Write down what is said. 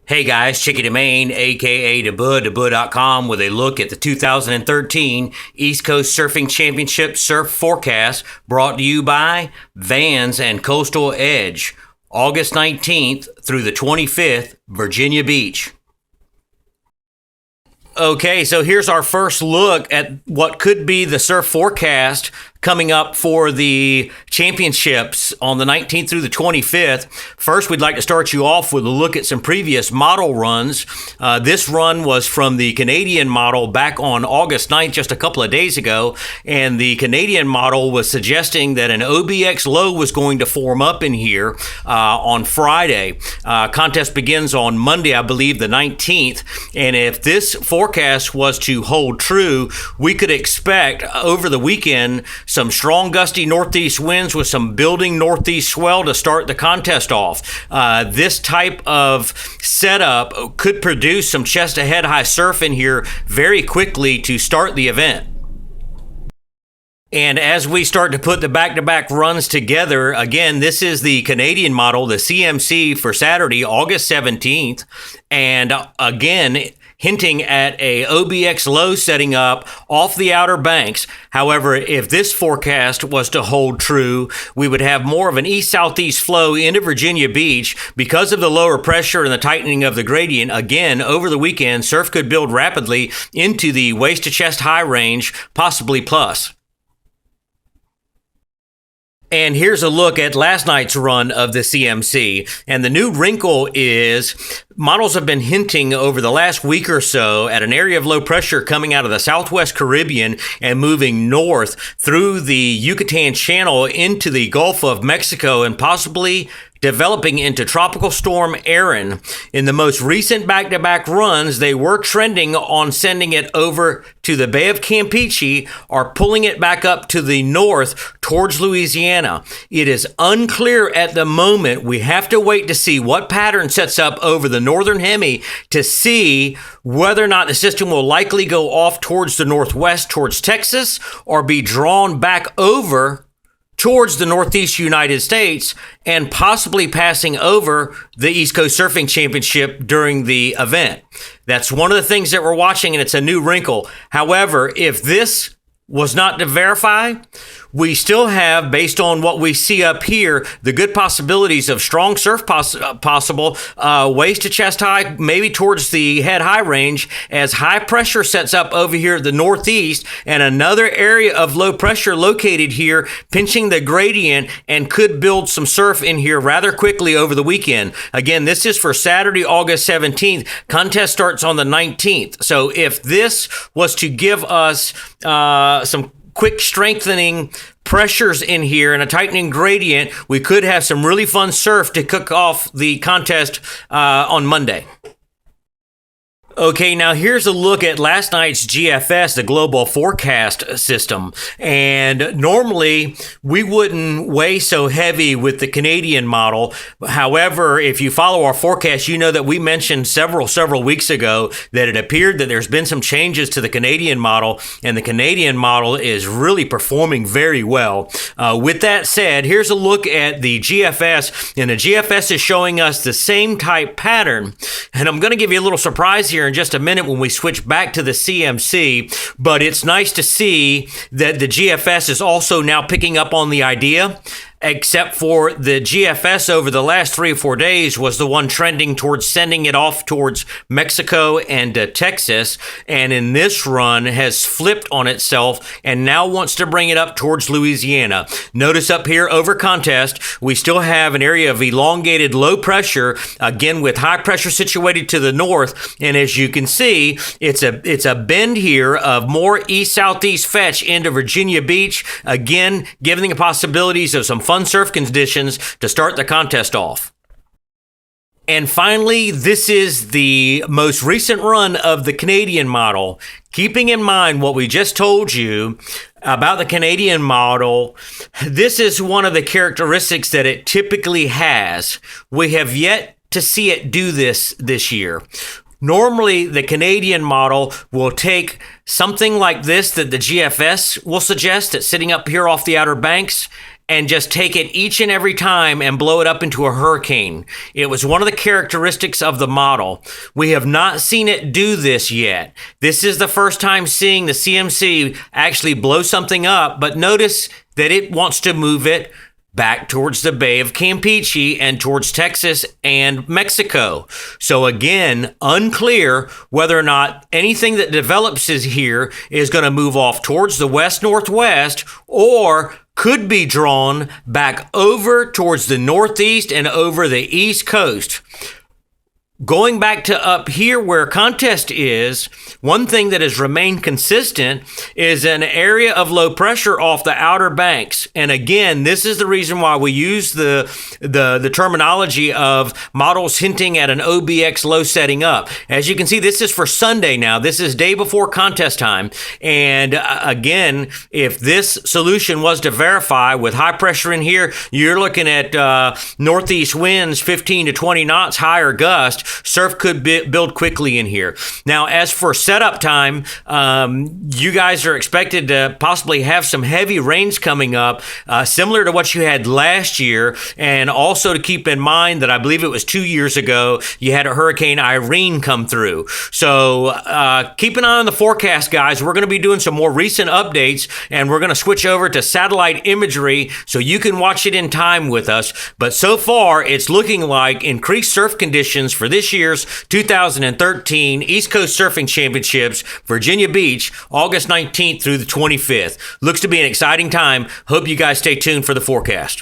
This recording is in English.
Hey guys, Chickadee Maine, aka Debud.com, with a look at the 2013 East Coast Surfing Championship Surf Forecast, brought to you by Vans and Coastal Edge, August 19th through the 25th, Virginia Beach. Okay, so here's our first look at what could be the surf forecast coming up for the championships on the 19th through the 25th. First, we'd like to start you off with a look at some previous model runs. This run was from the Canadian model back on August 9th, just a couple of days ago, and the Canadian model was suggesting that an OBX Low was going to form up in here on Friday. Contest begins on Monday, I believe, the 19th, and if this forecast was to hold true, we could expect over the weekend some strong gusty northeast winds with some building northeast swell to start the contest off. This type of setup could produce some chest to head high surf in here very quickly to start the event. And as we start to put the back-to-back runs together, again, this is the Canadian model, the CMC for Saturday, August 17th. And again, hinting at a OBX Low setting up off the Outer Banks. However, if this forecast was to hold true, we would have more of an east-southeast flow into Virginia Beach because of the lower pressure and the tightening of the gradient. Again, over the weekend, surf could build rapidly into the waist to chest high range, possibly plus. And here's a look at last night's run of the CMC. And the new wrinkle is models have been hinting over the last week or so at an area of low pressure coming out of the Southwest Caribbean and moving north through the Yucatan Channel into the Gulf of Mexico and possibly developing into Tropical Storm ERIN. In the most recent back-to-back runs, they were trending on sending it over to the Bay of Campeche or pulling it back up to the north towards Louisiana. It is unclear at the moment. We have to wait to see what pattern sets up over the northern hemi to see whether or not the system will likely go off towards the northwest, towards Texas, or be drawn back over towards the Northeast United States and possibly passing over the East Coast Surfing Championship during the event. That's one of the things that we're watching, and it's a new wrinkle. However, if this was not to verify, we still have, based on what we see up here, the good possibilities of strong surf possible, waist to chest high, maybe towards the head high range, as high pressure sets up over here at the northeast, and another area of low pressure located here, pinching the gradient, and could build some surf in here rather quickly over the weekend. Again, this is for Saturday, August 17th. Contest starts on the 19th. So if this was to give us some quick strengthening pressures in here and a tightening gradient, we could have some really fun surf to cook off the contest on Monday. Okay, now here's a look at last night's GFS, the Global Forecast System. And normally we wouldn't weigh so heavy with the Canadian model. However, if you follow our forecast, you know that we mentioned several weeks ago that it appeared that there's been some changes to the Canadian model, and the Canadian model is really performing very well. With that said, here's a look at the GFS, and the GFS is showing us the same type pattern. And I'm going to give you a little surprise here in just a minute when we switch back to the CMC, but it's nice to see that the GFS is also now picking up on the idea, except for the GFS over the last 3 or 4 days was the one trending towards sending it off towards Mexico and Texas, and in this run has flipped on itself and now wants to bring it up towards Louisiana. Notice up here over contest, we still have an area of elongated low pressure, again with high pressure situated to the north, and as you can see, it's a bend here of more east-southeast fetch into Virginia Beach, again giving the possibilities of some fun surf conditions to start the contest off. And finally, this is the most recent run of the Canadian model. Keeping in mind what we just told you about the Canadian model, this is one of the characteristics that it typically has. We have yet to see it do this year. Normally, the Canadian model will take something like this that the GFS will suggest, that's sitting up here off the Outer Banks, and just take it each and every time and blow it up into a hurricane. It was one of the characteristics of the model. We have not seen it do this yet. This is the first time seeing the CMC actually blow something up, but notice that it wants to move it back towards the Bay of Campeche and towards Texas and Mexico. So again, unclear whether or not anything that develops here is going to move off towards the west-northwest or could be drawn back over towards the northeast and over the east coast. Going back to up here where contest is, one thing that has remained consistent is an area of low pressure off the outer banks. And again, this is the reason why we use the terminology of models hinting at an OBX low setting up. As you can see, this is for Sunday now. This is day before contest time. And again, if this solution was to verify with high pressure in here, you're looking at northeast winds, 15 to 20 knots, higher gust. Surf could build quickly in here. Now, as for setup time, you guys are expected to possibly have some heavy rains coming up, similar to what you had last year. And also to keep in mind that I believe it was 2 years ago, you had a Hurricane IRENE come through. So keep an eye on the forecast, guys. We're going to be doing some more recent updates, and we're going to switch over to satellite imagery so you can watch it in time with us. But so far, it's looking like increased surf conditions for this year's 2013 East Coast Surfing Championships, Virginia Beach, August 19th through the 25th. Looks to be an exciting time. Hope you guys stay tuned for the forecast.